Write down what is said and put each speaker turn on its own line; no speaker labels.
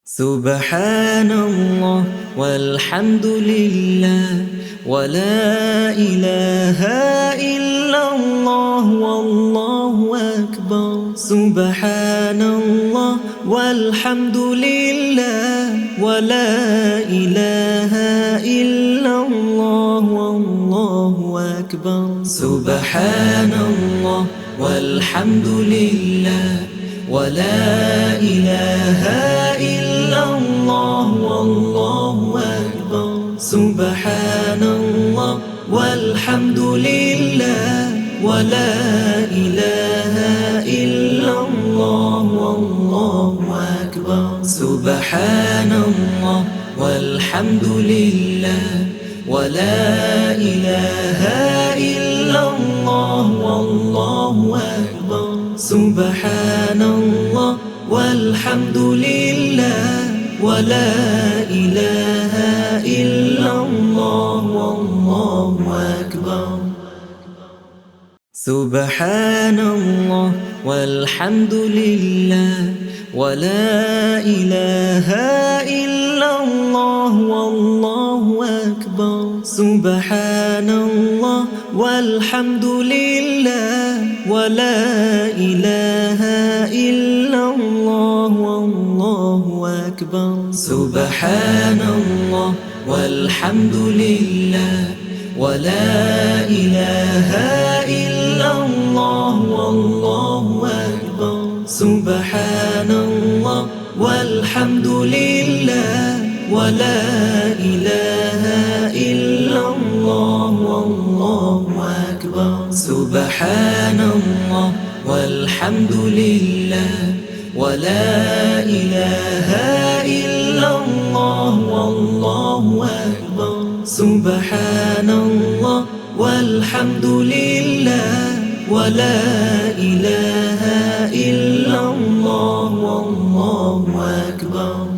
سبحان الله والحمد لله ولا إله إلا الله والله أكبر. سبحان الله والحمد لله ولا إله إلا الله والله أكبر. سبحان الله والحمد لله ولا إله إلا الله والله أكبر. سبحان الله والحمد لله ولا إله إلا الله والله أكبر. سبحان الله والحمد لله ولا إله إلا الله والله أكبر. سبحان الله والحمد لله ولا إله إلا الله والله أكبر. سبحان الله والحمد لله ولا إله إلا الله والله أكبر. سبحان الله والحمد لله ولا إله إلا الله والله أكبر. سبحان الله والحمد لله ولا إله إلا الله والله أكبر. سبحان الله والحمد لله ولا إله إلا الله والله أكبر. سبحان الله والحمد لله ولا إله إلا الله والله أكبر. سبحان الله والحمد لله ولا إله إلا الله والله أكبر.